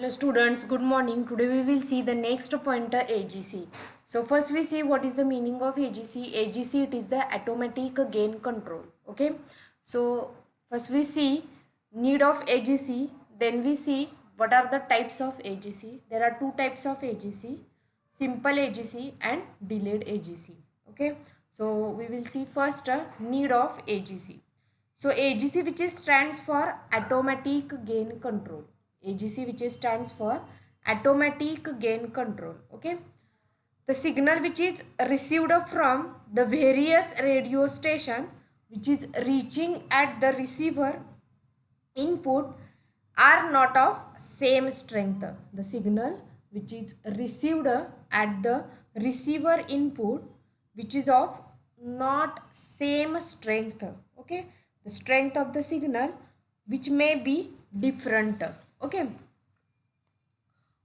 Hello students, good morning. Today we will see the next pointer AGC. So first we see what is the meaning of AGC. AGC, it is the automatic gain control. Okay. So first we see need of AGC. Then we see what are the types of AGC. There are two types of AGC. Simple AGC and delayed AGC. Okay. So we will see first need of AGC. So AGC which stands for automatic gain control. AGC which stands for automatic gain control. Okay. The signal which is received from the various radio station which is reaching at the receiver input are not of same strength. The signal which is received at the receiver input which is of not same strength. Okay, the strength of the signal which may be different. Okay,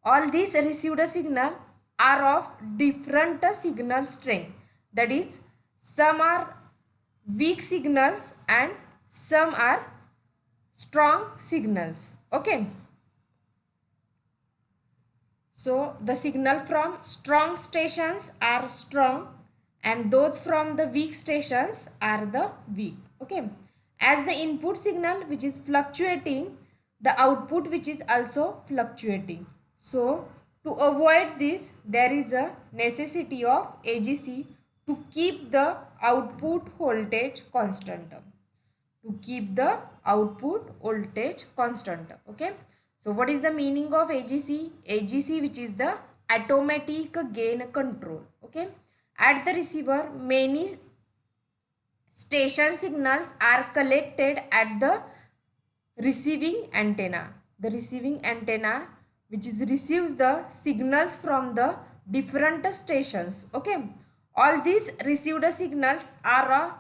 all these received signal are of different signal strength, that is some are weak signals and some are strong signals. Okay, so the signal from strong stations are strong and those from the weak stations are the weak. Okay, as the input signal which is fluctuating, the output which is also fluctuating. So to avoid this, there is a necessity of AGC to keep the output voltage constant. To keep the output voltage constant. Okay, so what is the meaning of AGC? AGC which is the automatic gain control. Okay, at the receiver many station signals are collected at the receiving antenna. The receiving antenna which is receives the signals from the different stations. Okay, all these received signals are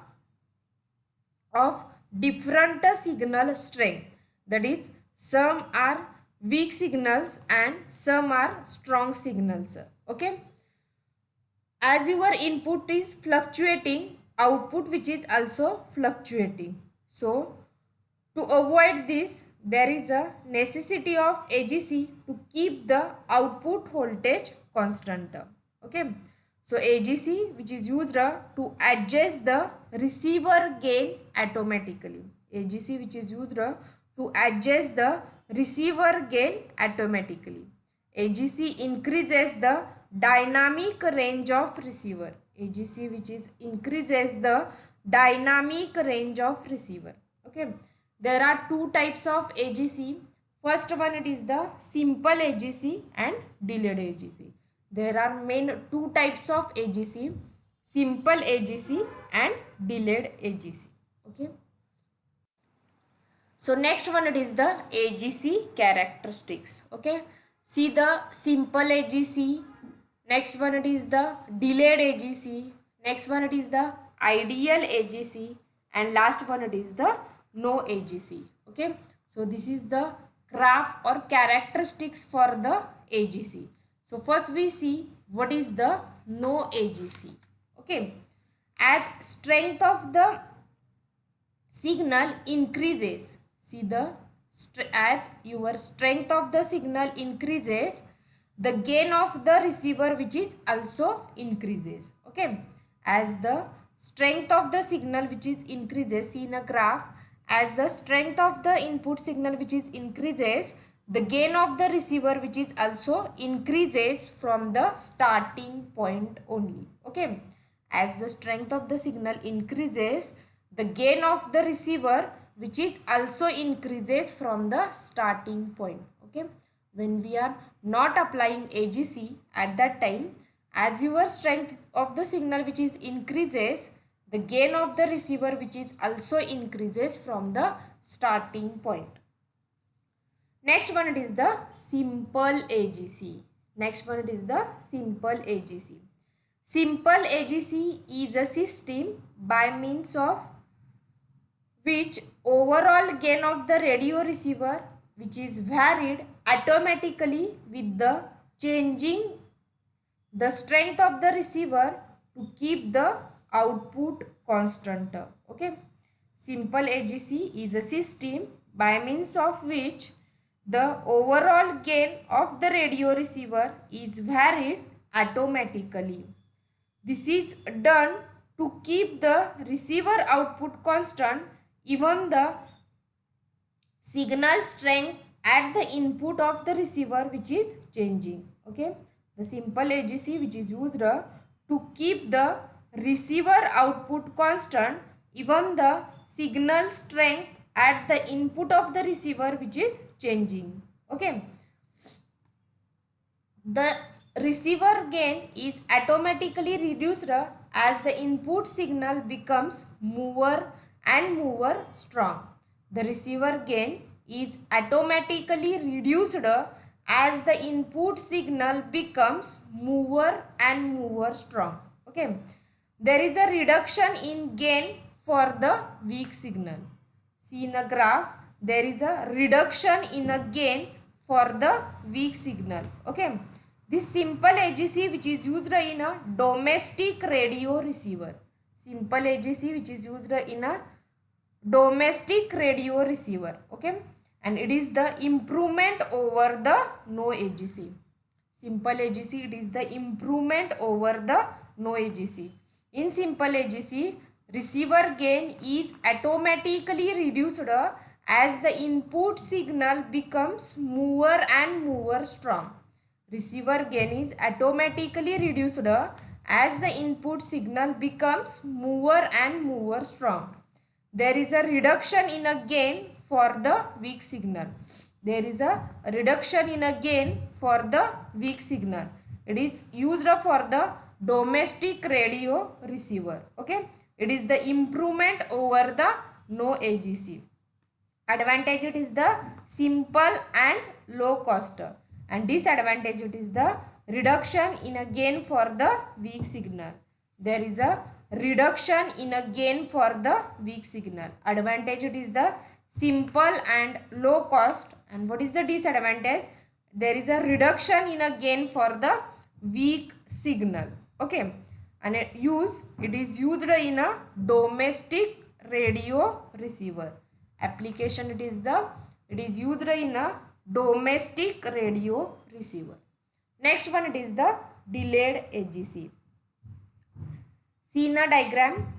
of different signal strength, that is some are weak signals and some are strong signals. Okay, as your input is fluctuating, output which is also fluctuating. So to avoid this, there is a necessity of AGC to keep the output voltage constant. Okay, so AGC which is used to adjust the receiver gain automatically. AGC which is used to adjust the receiver gain automatically. AGC increases the dynamic range of receiver. AGC which is increases the dynamic range of receiver. Okay, there are two types of AGC. First one, it is the simple AGC and delayed AGC. There are main two types of AGC, simple AGC and delayed AGC. Okay, so next one, it is the AGC characteristics. Okay, see the simple AGC. Next one, it is the delayed AGC. Next one, it is the ideal AGC, and last one, it is the no AGC. Okay, so this is the graph or characteristics for the AGC. So first we see what is the no AGC. Okay, as strength of the signal increases, see the as your strength of the signal increases, the gain of the receiver which is also increases. Okay, as the strength of the signal which is increases, see in a graph, as the strength of the input signal which is increases, the gain of the receiver which is also increases from the starting point only. Okay, as the strength of the signal increases, the gain of the receiver which is also increases from the starting point. Okay, when we are not applying AGC at that time, as your strength of the signal which is increases, the gain of the receiver which is also increases from the starting point. Next one, it is the simple AGC. Next one, it is the simple AGC. Simple AGC is a system by means of which overall gain of the radio receiver which is varied automatically with the changing the strength of the receiver to keep the output constant. Okay, simple AGC is a system by means of which the overall gain of the radio receiver is varied automatically. This is done to keep the receiver output constant even the signal strength at the input of the receiver which is changing. Okay, the simple AGC which is used to keep the receiver output constant even the signal strength at the input of the receiver which is changing. Okay, the receiver gain is automatically reduced as the input signal becomes more and more strong. The receiver gain is automatically reduced as the input signal becomes more and more strong. Okay, there is a reduction in gain for the weak signal. See in the graph, there is a reduction in a gain for the weak signal. Okay, this simple AGC which is used in a domestic radio receiver. Simple AGC which is used in a domestic radio receiver. Okay, and it is the improvement over the no AGC. Simple AGC, it is the improvement over the no AGC. In simple AGC, receiver gain is automatically reduced as the input signal becomes more and more strong. Receiver gain is automatically reduced as the input signal becomes more and more strong. There is a reduction in a gain for the weak signal. There is a reduction in a gain for the weak signal. It is used for the domestic radio receiver. Okay, it is the improvement over the no AGC. Advantage, it is the simple and low cost, and disadvantage, it is the reduction in a gain for the weak signal. There is a reduction in a gain for the weak signal. Advantage, it is the simple and low cost, and what is the disadvantage? There is a reduction in a gain for the weak signal. Okay, and it is used in a domestic radio receiver. Application, it is used in a domestic radio receiver. Next one, it is the delayed AGC. See in the diagram,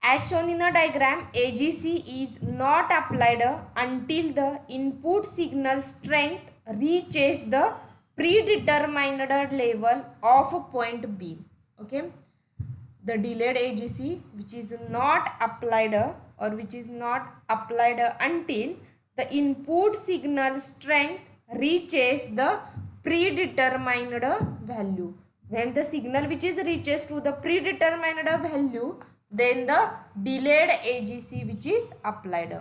as shown in the diagram, AGC is not applied until the input signal strength reaches the predetermined level of point B. Okay, the delayed AGC which is not applied until the input signal strength reaches the predetermined value. When the signal which is reaches to the predetermined value, then the delayed AGC which is applied.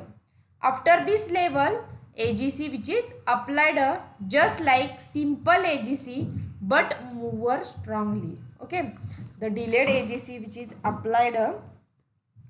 After this level, AGC which is applied just like simple AGC but more strongly. Okay, the delayed AGC which is applied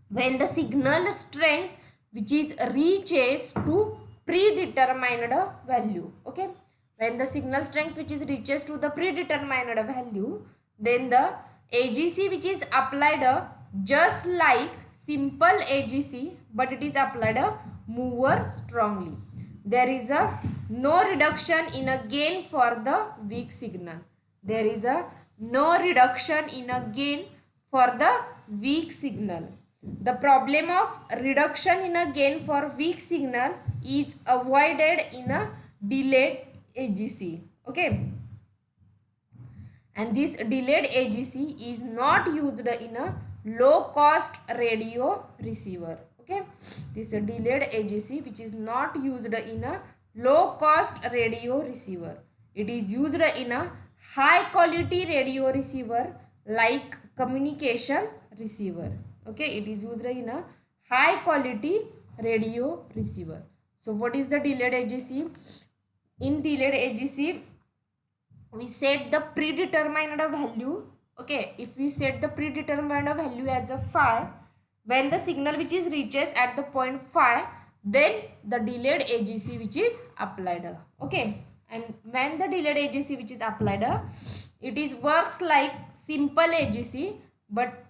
when the signal strength which is reaches to predetermined value. Okay, when the signal strength which is reaches to the predetermined value, then the AGC which is applied just like simple AGC but it is applied more strongly. There is a no reduction in a gain for the weak signal. There is a no reduction in a gain for the weak signal. The problem of reduction in a gain for weak signal is avoided in a delayed AGC. Okay, and this delayed AGC is not used in a low cost radio receiver. Okay, this is a delayed AGC which is not used in a low cost radio receiver. It is used in a high quality radio receiver like communication receiver. Okay, it is used in a high quality radio receiver. So what is the delayed AGC? In delayed AGC, we set the predetermined value. Okay, if we set the predetermined value as a phi, when the signal which is reaches at the point phi, then the delayed AGC which is applied. Okay, and when the delayed AGC which is applied, it is works like simple AGC but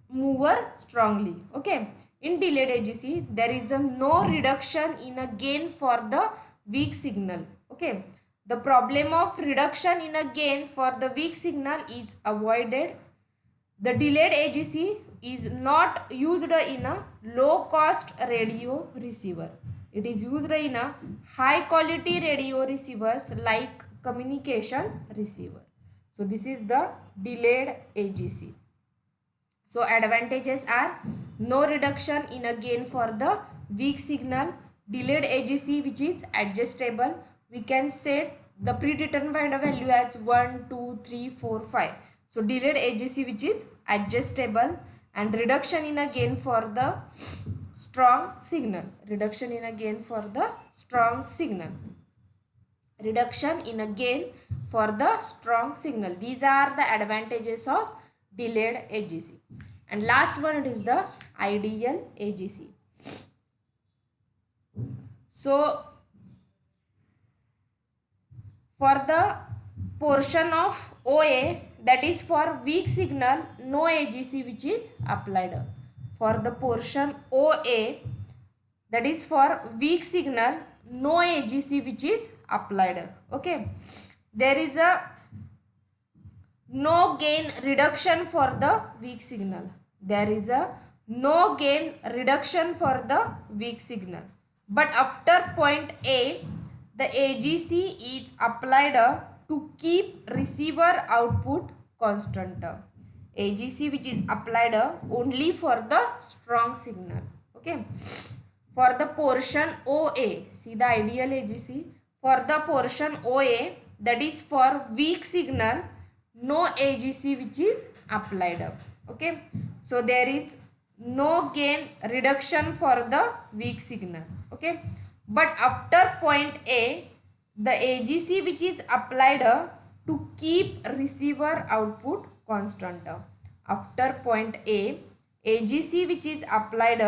more strongly. Okay, in delayed AGC there is a no reduction in a gain for the weak signal. Okay. The problem of reduction in a gain for the weak signal is avoided. The delayed AGC is not used in a low cost radio receiver. It is used in a high quality radio receivers like communication receiver. So this is the delayed AGC. So advantages are no reduction in a gain for the weak signal, delayed AGC which is adjustable. We can set the predetermined value as 1, 2, 3, 4, 5. So delayed AGC which is adjustable, and reduction in a gain for the strong signal. Reduction in a gain for the strong signal. Reduction in a gain for the strong signal. These are the advantages of delayed AGC. And last one, it is the ideal AGC. So for the portion of OA, that is for weak signal, no AGC which is applied. For the portion OA, that is for weak signal, no AGC which is applied. Okay. There is a no gain reduction for the weak signal. There is a no gain reduction for the weak signal. But after point A, the AGC is applied to keep receiver output constant. AGC which is applied only for the strong signal. Okay. For the portion OA, see the ideal AGC. For the portion OA, that is for weak signal, no AGC which is applied. Okay. So there is no gain reduction for the weak signal. Okay. But after point A, the AGC which is applied to keep receiver output constant. After point A, AGC which is applied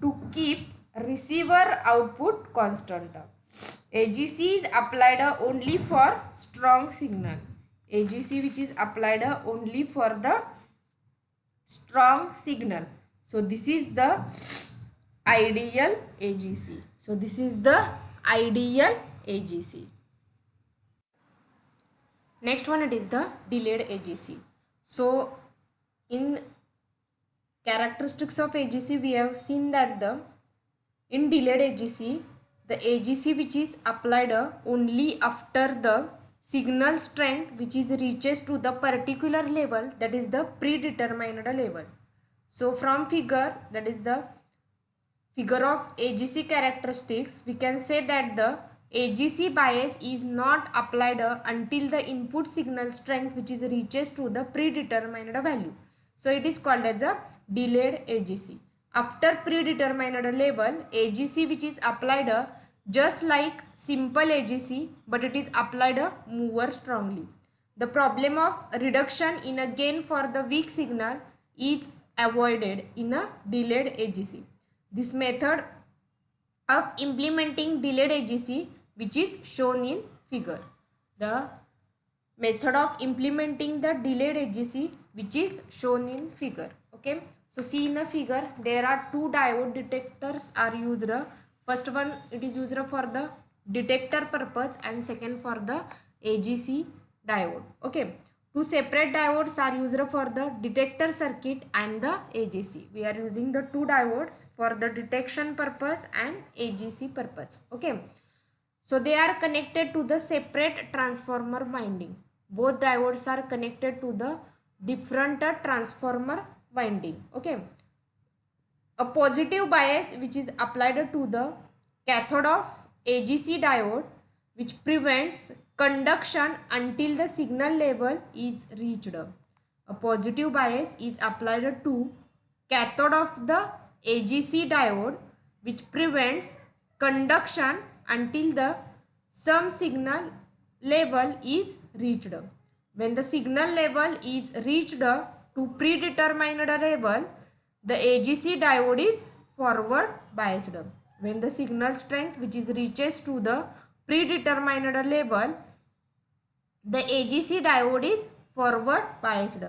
to keep receiver output constant. AGC is applied only for strong signal. AGC which is applied only for the strong signal. So this is the ideal AGC. So this is the ideal AGC. Next one, it is the delayed AGC. So in characteristics of AGC, we have seen that in delayed AGC, the AGC which is applied only after the signal strength which is reaches to the particular level, that is the predetermined level. So from figure, that is the figure of AGC characteristics, we can say that the AGC bias is not applied until the input signal strength which is reaches to the predetermined value. So it is called as a delayed AGC. After predetermined level, AGC which is applied just like simple AGC, but it is applied more strongly. The problem of reduction in a gain for the weak signal is avoided in a delayed AGC. This method of implementing delayed AGC which is shown in figure. The method of implementing the delayed AGC which is shown in figure. Okay. So see in the figure, there are two diode detectors are used. First one, it is used for the detector purpose, and second for the AGC diode. Okay. Two separate diodes are used for the detector circuit and the AGC. We are using the two diodes for the detection purpose and AGC purpose. Okay. So they are connected to the separate transformer winding. Both diodes are connected to the different transformer winding. Okay. A positive bias which is applied to the cathode of AGC diode, which prevents conduction until the signal level is reached. A positive bias is applied to cathode of the AGC diode, which prevents conduction until the some signal level is reached. When the signal level is reached to predetermined level, the AGC diode is forward biased. When the signal strength which is reaches to the predetermined level, the AGC diode is forward biased,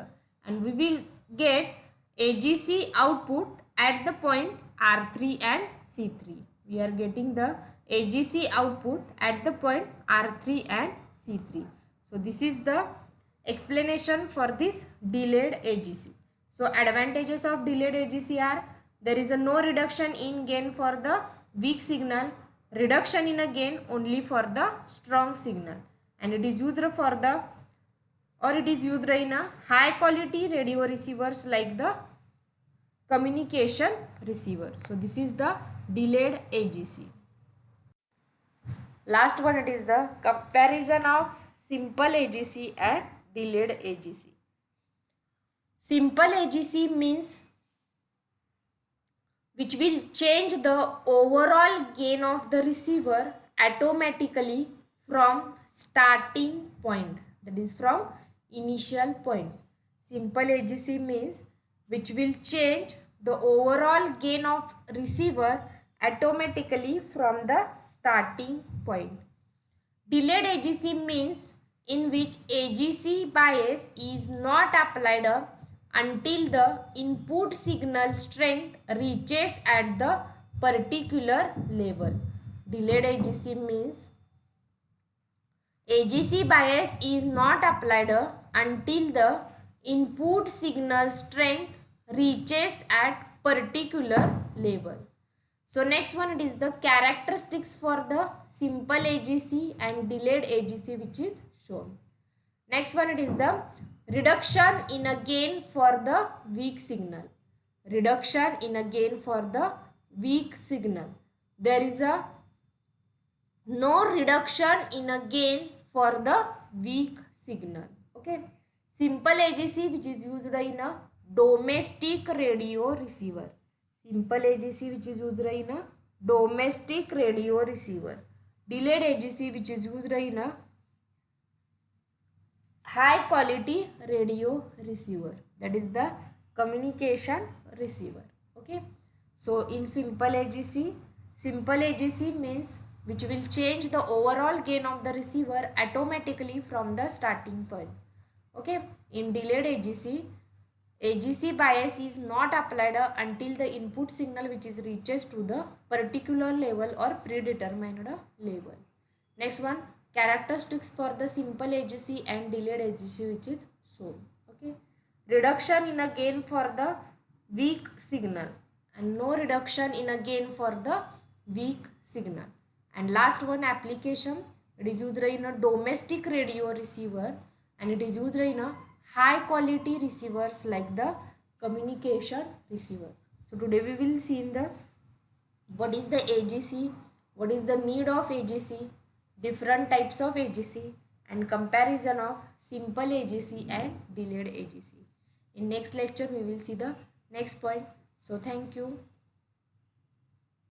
and we will get AGC output at the point R3 and C3. We are getting the AGC output at the point R3 and C3. So this is the explanation for this delayed AGC. So advantages of delayed AGC are there is a no reduction in gain for the weak signal, reduction in a gain only for the strong signal, and it is used for the it is used in a high quality radio receivers like the communication receiver. So this is the delayed AGC. Last one, it is the comparison of simple AGC and delayed AGC. Simple AGC means which will change the overall gain of the receiver automatically from starting point, that is from initial point. Simple AGC means which will change the overall gain of receiver automatically from the starting point. Delayed AGC means in which AGC bias is not applied until the input signal strength reaches at the particular level. Delayed AGC means AGC bias is not applied until the input signal strength reaches at particular level. So next one, it is the characteristics for the simple AGC and delayed AGC which is shown. Next one, it is the reduction in a gain for the weak signal. Reduction in a gain for the weak signal. There is a no reduction in a gain for the weak signal. Okay. Simple AGC which is used in a domestic radio receiver. Simple AGC which is used in a domestic radio receiver. Delayed AGC which is used in a high quality radio receiver, that is the communication receiver. Okay. So in simple AGC means which will change the overall gain of the receiver automatically from the starting point. Okay. In delayed AGC bias is not applied until the input signal which is reaches to the particular level or predetermined level. Next one, characteristics for the simple AGC and delayed AGC which is shown. Okay. Reduction in a gain for the weak signal and no reduction in a gain for the weak signal. And last one, application. It is used in a domestic radio receiver and it is used in a high quality receivers like the communication receiver. So today we will see in the what is the AGC, what is the need of AGC, different types of AGC and comparison of simple AGC and delayed AGC. In next lecture we will see the next point. So thank you.